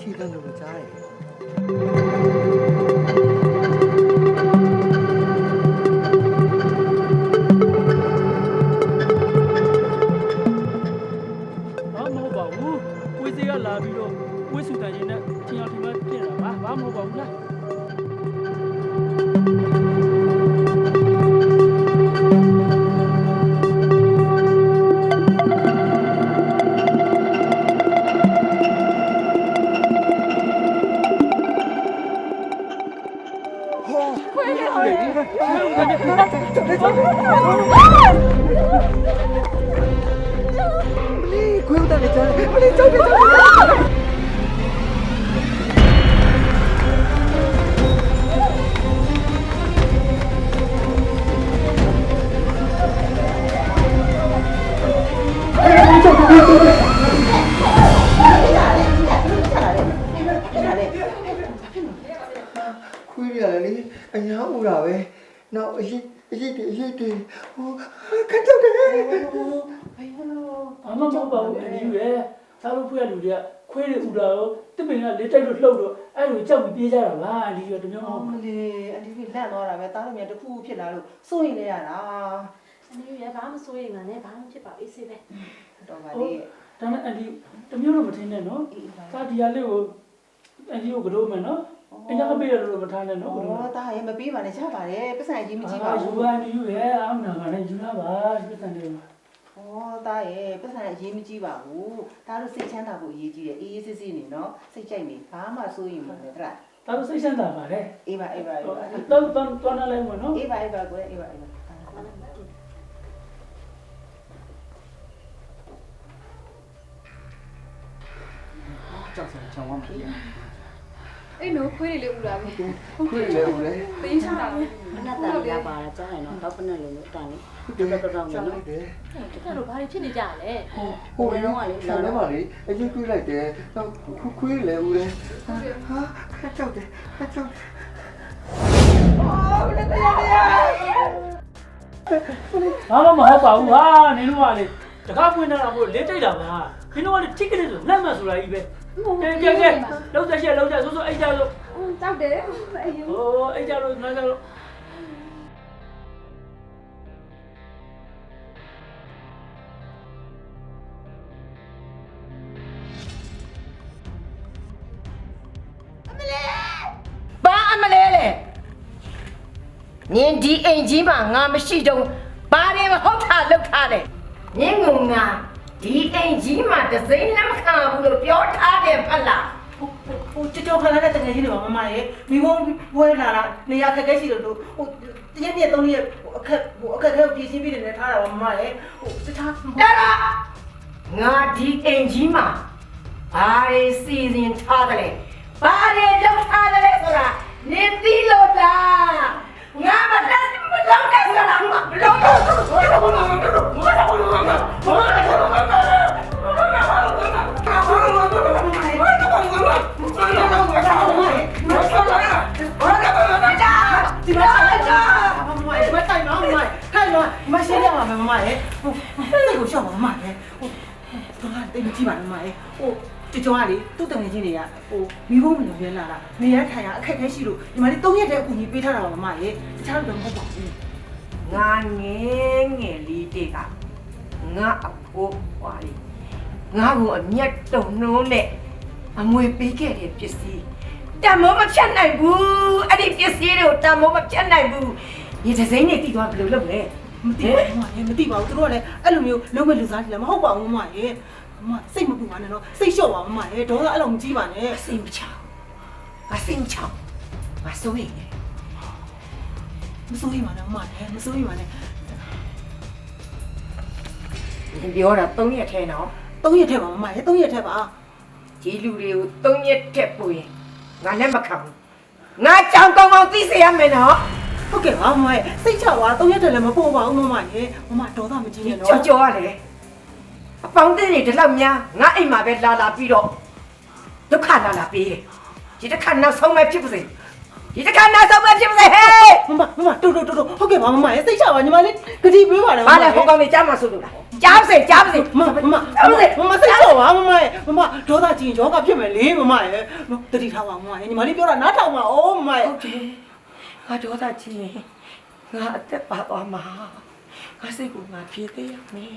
ထီတန်းလို့ကြားတယ်ဘာမဟုတ်ပါဘူးဝေးစေးကလာပြီးတော့ဝေးစုတန်ရင်နဲ့ထင်အောင်ထင်မှပြင်တာပါဘာမဟုတ်ပါဘူးလားခွေးဦးတန်းလည်းကြားတယ်မလေးကြောက်တယ်ခွေးရတယ်လေအညာဥတာပဲနောက်အရေးတွေဟိုခက်ကြောက်တယ်ဘာမှမဟုတ်ပါဘူးအန်ဒီရဲ့သားတို့ဖွဲ့ရလူတွေကခွေးတွေဥတာရောတစ်ပင်ကလေးတိုက်လို့လှုပ်တော့အဲ့လိုကြောက်ပြီးပြေးကြတာပါအန်ဒီကတမျိုးမဟုတ်ဘူးလေအန်ဒီကလန့်သွားတာပဲတားလို့မြန်တစ်ခုဖြစ်လာလို့စိုးရင်လည်းရတာအန်ဒီရဘာမှစိုးရိမ်မှာနဲ့ဘာမှဖြစ်ပါအေးစေးပဲတော်ပါလေဒါနဲ့အန်ဒီတမျိုးတော့မထင်းနဲ့နော်သားဒီဟာလေးကိုအန်ဒီကိုကြောမယ်နော်အညာပေးရလို့မထားနဲ့နော်ဩတားရေမပေးပါနဲ့ချပါတယ်ပတ်စံကြီးမကြည့်ပါဘူးယူအန်ဒီရဲ့အမနာကလည်းယူလာပါပတ်စံတွေဩတားရေပတ်စံအရေးမကြည့်ပါဘူးတားတို့စိတ်ချမ်းသာဖို့အရေးကြီးတယ်အေးအေးဆေးဆေးနေနော်စိတ်ကြိုက်နေဘာမှစိုးရင်မလဲတဲ့သားတို့စိတ်ချမ်းသာပါလေအေးပါတော့နားလိုက်မနော်အေးပါကိုအေးပါကြောက်စရာချောင်းဝမ်းမပြည့်အဲ့နို့ခွေးတွေလေးဥလာပြီခွေးလေဦးလေသိချတာပဲ အနတ္တရပါတာကြားရင်တော့တော့ပနဲ့လို့အတန်လေးတော်နော်လိုက်တယ်တကယ်တော့ဘာတွေဖြစ်နေကြလဲ ဟိုဘယ်တော့မှလေဆန်ထဲမှာလေအရင်တွေးလိုက်တယ်တော့ခွေးလေဦးလေဟာခက်ကြောက်တယ်ဘာမှမဟုတ်ပါဘူးဟာနင်တို့ကလေတကားပွင့်နေတာကိုလေးတိုက်တာပါနင်တို့ကလေထိကလေးဆိုလက်မှတ်ဆိုတာကြီးပဲကဲလောက်သက်ရှက်လောက်သက်ဆိုအိတ်ကြလို့ကြောက်တယ်အရင်ဟိုအိတ်ကြလို့နားကြလို့ဘာအမလဲလေနင်ဒီအိမ်ကြီးမှာငါမရှိတော့ဘာတွေမဟုတ်တာလုပ်ထားတယ်နင်ကငါဒီအိမ်ကြီးမှာတစိမ့်လက်မခံဘူးလို့ပြောထားတယ်ဖတ်လားဟိုကြောက်ခလာတဲ့တကယ်ကြီးတွေပါမမရေမိဘဘွဲလာတာနေရာခက်ခဲရှိလို့ဟိုတရက်ပြည့်3ရက်အခက်ခဲကိုပြင်ဆင်ပြီးနေထားတာပါမမရေဟိုတခြားအဲ့ဒါငါဒီအိမ်ကြီးမှာဘာတွေစီစဉ်ထားတယ်လဲဘာတွေလုပ်ထားတယ်လဲဆိုတာနင်သိလို့လားငါမတတ်မလုပ်တဲ့ဆိုတာမလုပ်မရှင်းရပါမယ်မမရေဟိုစိတ်ကိုရှော့ပါမမရေဟိုတော့တိတ်မကြည့်ပါနဲ့မမရေဟိုကြောကလေသူ့တငယ်ချင်းတွေကဟိုမိဘမလို့ပြန်လာတာနေရထိုင်ရအခက်ခဲရှိလို့ဒီမှာလေ3ရက်တည်းအကူကြီးပေးထားတာပါမမရေတခြားတော့မဟုတ်ပါဘူးငါငယ်လေးတေကငါအဖိုးဟွာလေးငါ့ကိုအမျက်တုံနှုံးနဲ့အမွေပေးခဲ့တဲ့ပစ္စည်းတမောမဖြတ်နိုင်ဘူးအဲ့ဒီပစ္စည်းတွေကိုတမောမဖြတ်နိုင်ဘူးဒီဒီဇိုင်းတွေတည်သွားဘယ်လိုလုပ်လဲမသိပါဘူးမရေမသိပါဘူးသူတို့ကလည်းအဲ့လိုမျိုးလုံးမဲ့လူစားတယ်လည်းမဟုတ်ပါဘူးမရေမစိတ်မပူပါနဲ့တော့စိတ်လျှော့ပါမမရေဒေါသအဲ့လိုမကြီးပါနဲ့စိတ်မချငါစိတ်မချငါစိုးရိမ်နေမစိုးရိမ်ပါနဲ့မမရေမစိုးရိမ်ပါနဲ့ဒီပြောတာ3ရက်ထဲနော်3ရက်ထဲပါမမရေ3ရက်ထဲပါဒီလူတွေကို3ရက်ထဲပို့ရင်ငါလည်းမခံဘူးငါကြောင်ကောင်းကောင်းသိစေရမယ်နော်ဟုတ်ကဲ့ပါမမရေစိတ်ချပါ3ရက်ထဲလည်းမပေါ်ပါဘူးမမရေမမဒေါသမကြီးနဲ့နော်ကြော်ရတယ်အပေါင်းတင်းတွေဒီလောက်များငါအိမ်မှာပဲလာပြီးတော့ဒုက္ခလာပေးတယ်ဒီတစ်ခါနောက်ဆုံးပဲဖြစ်ပါစေဒီတစ်ခါနောက်ဆုံးပဲဖြစ်ပါစေဟေးမမတူဟုတ်ကဲ့ပါမမရေစိတ်ချပါညီမလေးကြတိပေးပါလားဘာလဲဟိုကောင်လေးကြားမှာဆိုလို့လားမ ကြားစေကြားစေ မစိတ်တော့ပါမမရဲ့မမဒေါသကြီးယောဂဖြစ်မယ်လေမမရဲ့တတိထားပါမမရဲ့ညီမလေးပြောတာနားထောင်ပါဦးမမရဲ့ ဟုတ်တယ်ငါဒေါသကြီးရင်ငါအသက်ပါသွားမှာငါစိတ်ကငါပြေးသေးရမယ်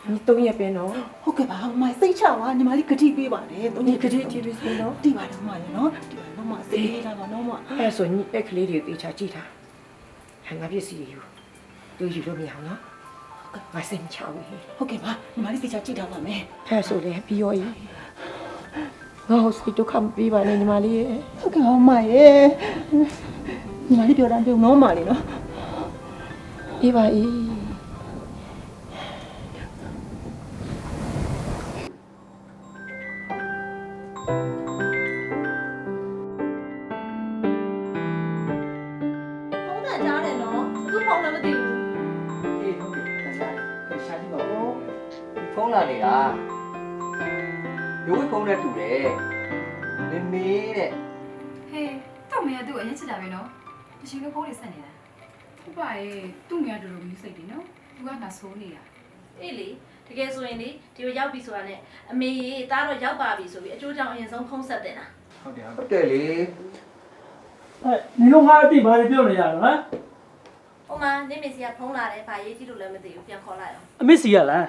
你冬夜边哦， ဟုတ်ကဲ့ပါမမစိတ်ချပါညီမလေးဂတိပေးပါတယ် 你可是这边边哦， တိပါတယ်မမရဲ့နော်တိပါမမစိတ်လေးထားပါနော်မ 哎，说你爱可怜的对家记他，还俺别是有，都有了没有呢？我生巧的， ဟုတ်ကဲ့ပါညီမလေးစိတ်ချကြည့်ထားပါမယ် 他说的比我伊，我好似都看比吧呢，你妈哩， ဟုတ်ကဲ့ပါမမရဲ့ညီမလေးပြောတာပြုံနော်မလေးနော် 比吧伊。 ဖုန်းနဲ့ကြားတယ်နော်သူဖုန်းလည်းမသိဘူး အေးဟုတ်ပြီတန်ကြတယ်ရှာကြည့်ပါဦးဖုန်းလာနေတာရိုးဖုန်းနဲ့တူတယ်မမေးတဲ့ ဟေးတော့မရသူ့အရင်ချစ်တာပဲနော်တချင်ကဖုန်းလေးဆက်နေတာဟုတ်ပါရဲ့သူ့မရတော်တော်မျိုးစိတ်တယ်နော်သူကငါဆိုးနေတာ အေးလေတကယ်ဆိုရင်လေဒီလိုရောက်ပြီဆိုတာနဲ့အမေကြီးတားတော့ရောက်ပါပြီဆိုပြီးအကျိုးကြောင့်အရင်ဆုံးဖုန်းဆက်တင်တာ ဟုတ်တယ်လေ နင်တို့ငါအတိဘာတွေပြောနေရတော့ဟမ် ဟိုမှာနေမေစီကဖုန်းလာတယ်ဘာရေးကြည့်လို့လည်းမသိဘူးပြန်ခေါ်လိုက်အောင် အမေစီရလား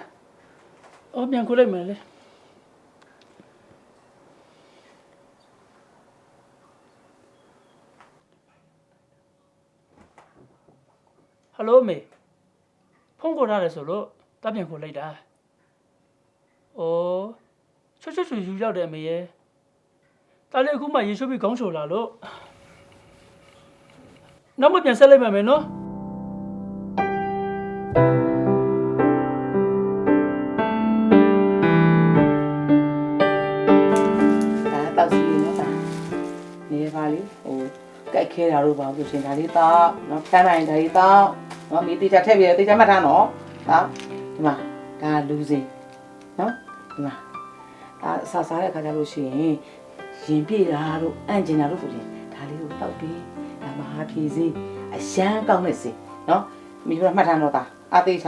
အော်ပြန်ခေါ်လိုက်မယ်လေဟယ်လိုမေဖုန်းခေါ်ရတယ်ဆိုလို့တပ်ပြန်ခေါ်လိုက်တာ။အော်ချွတ်ချွတ်ချွတ်ယူရောက်တယ်အမေရဲ့။တားလေးအခုမှရေရွှေ့ပြီးခေါင်းချိုလာလို့နောက်မှပြန်ဆက်လိုက်ပါမယ်နော်။ ဒါတောက်စီနော်ဒါနေပါလေဟိုကြိုက်ခဲတာတို့ပါလို့ရှင်ဒါလေးတော့နော်ဖမ်းနိုင်ဒါလေးတော့နော်မိတိချထည့်ပြတိချမှတ်ထားနော်ဒါဒီမှာဒါလူစင်နော်ဒီမှာဒါဆာစားတဲ့ခါကျလို့ရှိရင်ရင်ပြေတာတို့အန့်ကျင်တာတို့ဆိုရင်ဒါလေးကိုတောက်ပြီးဒါမဟာဖြည့်စေးအရှမ်းကောင်းတဲ့စေနော်မိပြမှတ်ထားတော့ဒါအသေးချ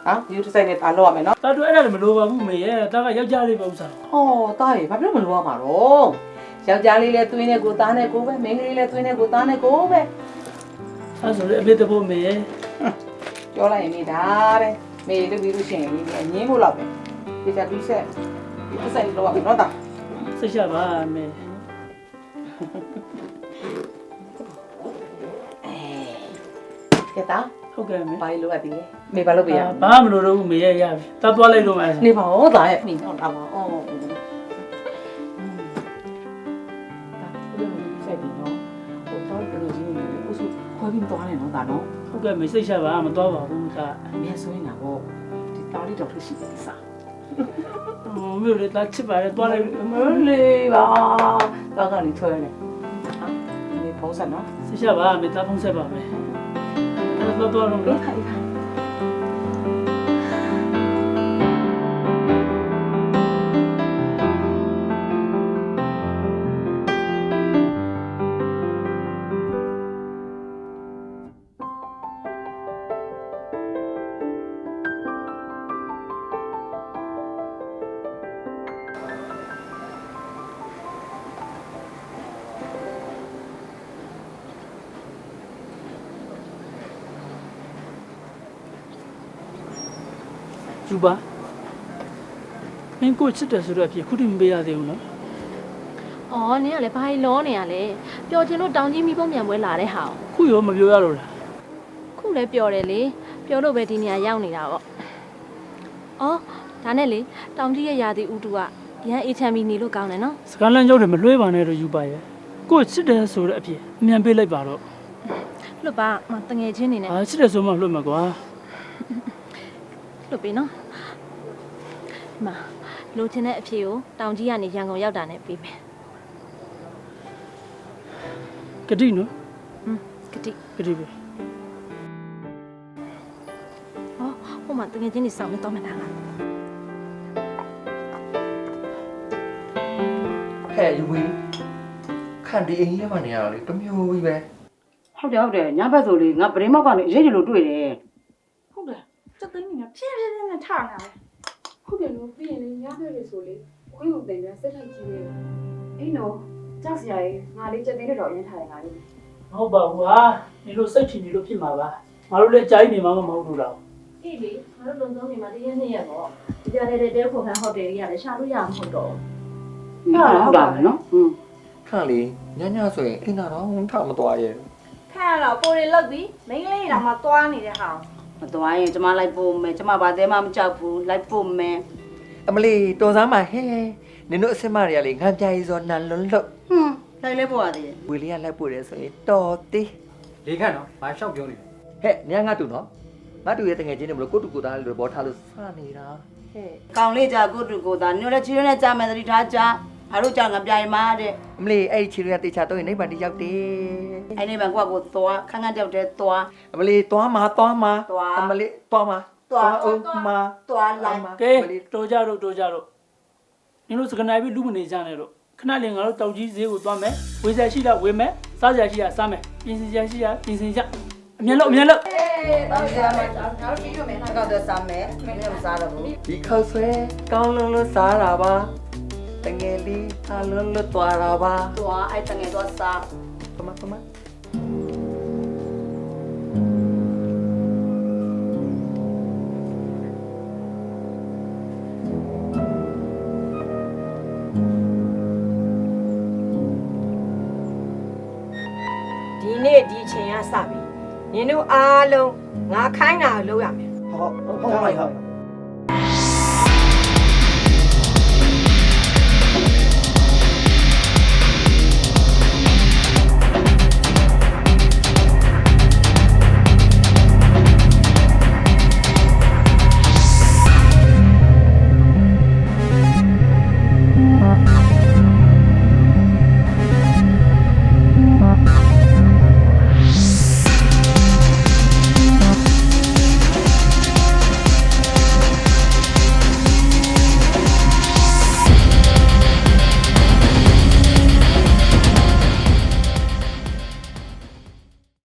ဟာဒီလိုစိုက်နေတာလောက်ရမယ်နော် တာတို့အဲ့ဒါလည်းမလိုပါဘူးမေရဲ့တာကယောက်ျားလေးပဲဥစား ဟောတားရေဘာဖြစ်လို့မလိုရမှာတော့ယောက်ျားလေးလည်းသွင်းနေကိုသားနဲ့ကိုပဲမိန်းကလေးလည်းသွင်းနေကိုသားနဲ့ကိုပဲ အဲ့ဆိုလေအမေတဖို့မေရဲ့ ပြောလိုက်ရင်မိတာတဲ့မေတို့ပြီးလို့ရှိရင်အငင်းဖို့လောက်ပဲဒီချက်ပြီးဆက်ဒီဆက်လို့ရမယ်နော်တာ စိတ်ချပါမေ ကဲတာ ဟုတ်ကဲ့မေ ဘာလို့အပ်ဒီလဲမေဘာလို့ပြရ ဘာမလို့တော့ဘူးမေရဲ့ရပြီတာသွားလိုက်တော့မယ် နေပါဦးသားရဲ့မိတော့တာပါအော်ဆက်ပြီးနော်ဟိုတော့ဘယ်လိုကြီးနေလဲဥစုခွဲပြီးသွားနေတော့တာနော် ဟုတ်ကဲ့မေစိတ်ချပါမသွားပါဘူးတာ အမြဲဆိုရင်တော့ဒီတားလေးတော့ဖြစ်ရှိတယ်စား မြို့လေတာချစ်ပါတယ်သွားလိုက် မလေးပါတော့ကနေထွဲနေဟာဒီဖုန်းဆက်နော် စိတ်ချပါမေတာဖုန်းဆက်ပါမယ်အဲ့တော့တော့တော့ ခါခါ ယူပါမင်းကိုချစ်တယ်ဆိုတော့အဖြစ်ခုထိမပေးရသေးဘူးနော် ။အော်နင်ကလည်းဘာကြီးလောနေရလဲ။ပျော်ချင်လို့တောင်ကြီးမိဖုံးမြန်ပွဲလာတဲ့ဟာ။ ခုရောမပြောရတော့လား ခုလည်းပျော်တယ်လေ။ပျော်လို့ပဲဒီနေရာရောက်နေတာပေါ့။အော်ဒါနဲ့လေတောင်ကြီးရဲ့ယာတီဥတုကရန်အေချမ်းပြီးနေလို့ကောင်းတယ်နော် စကားလမ်းကြောင်းတွေမလွှဲပါနဲ့တော့ယူပါရဲ့ကိုချစ်တယ်ဆိုတဲ့အဖြစ်အမြန်ပေးလိုက်ပါတော့ ။လွတ်ပါမတငယ်ချင်းနေနဲ့ အာချစ်တယ်ဆိုမှလွှတ်မှာကွာ လွတ်ပြီနော်။ဒီမှာလိုချင်တဲ့အဖြစ်ကိုတောင်ကြီးကနေရန်ကုန်ရောက်တာနဲ့ပြီးမယ် ဂတိနော် ။ကတိ ဂတိပဲ ။ဟောဟိုမှာတငယ်ချင်းနေဆောင်မတော့မှတာက ဟဲ့ယူဝီခန့်ဒီအင်းကြီးမှနေရတော့လေတမျိုးကြီးပဲ ဟုတ်တယ်ညဘက်ဆိုလေငါပရင်းမောက်ကနေအရေးကြီးလို့တွေ့တယ် များတွေ့လို့ဆိုလေခွင့်ကိုတင်ပြဆက်လိုက်ကြည့်လေအေးနော်ကြောက်စရာကြီးငါလေးချက်သေးတော့အရင်ထားတယ်ငါလေး မဟုတ်ပါဘူးဟာဒီလိုစိတ်ထင်နေလို့ဖြစ်မှာပါငါတို့လည်းအကြိုက်နေမှာမဟုတ်လို့တော့ အေးလေငါတို့လုံဆုံးနေမှာတရက်နှစ်ရက်ပေါ့ဒီကြတဲ့တဲခုခံဟိုတယ်ကြီးရတယ်ရှာလို့ရမှာမဟုတ်တော့ ဟုတ်ပါမယ်နော်ခန့်လေညညဆိုရင်အိမ်တော်ထမသွားရဲ့ ခန့်တော့ပိုတွေလောက်ပြီးမိန်းကလေးတောင်မှသွားနေတဲ့ဟာ မသွားရင်ကျမလိုက်ပို့မယ်ကျမဘာသေးမှမကြောက်ဘူးလိုက်ပို့မယ် အမလေးတော်စမ်းပါဟဲ့နင်တို့အစ်မတွေကလေငံပြားရီစောနန်လွန်းလို့ လိုက်လဲပို့ရသေးတယ် ဝေလေးကလိုက်ပို့တယ်ဆိုရင်တော်သေး လေးခန့်နော်ဘာရှောက်ပြောနေလဲ ဟဲ့ညငါတူနော်ငါတူရဲ့တငယ်ချင်းတွေမလို့ကိုတူကိုသားလို့ဘောထားလို့စနေတာဟဲ့ ကောင်လေးကြာကိုတူကိုသားညိုလည်းချီရဲနဲ့ကြာမယ်သတိထားကြာဘာလို့ကြာငါပြိုင်မာတဲ့ အမလေးအဲ့ဒီချီရတေချာတော့ရင်နိဗ္ဗာန်တရောက်တယ် အဲ့ဒီဘန်ကွာကိုသွားခန်းခန်းတောက်တဲ့သွား အမလေးသွားမှာသွားမှာ သွား အမလေးသွားမှာ သွား အောင်မှာ သွားလိုက် ကဲတော်ကြတော့တော်ကြတော့နင်တို့စကနိုင်ပြီးလူမနေကြနဲ့တော့ခဏလေးငါတို့တောက်ကြီးဈေးကိုသွားမယ်ဝေးစရာရှိတာဝေးမယ်စားစရာရှိတာစားမယ်ပြင်ဆင်စရာရှိတာပြင်ဆင်ကြအမြဲလို့အမြဲလို့ ဘာလို့ကြာမယ်ငါတို့ပြီးတော့မယ်တော့တော့စားမယ်မင်းမစားတော့ဘူး ဒီခောက်ဆွဲကောင်းလုံးလို့စားတာပါတငယ်လေးအားလုံးလို့သွားတာပါ သွားအဲ့တငယ်တော့စား ပမပမ ဒီနေ့ဒီအချိန်ကစပြီနင်တို့အားလုံးငါခိုင်းတာလုပ်ရမယ် ဟုတ်ဟုတ်ဟုတ်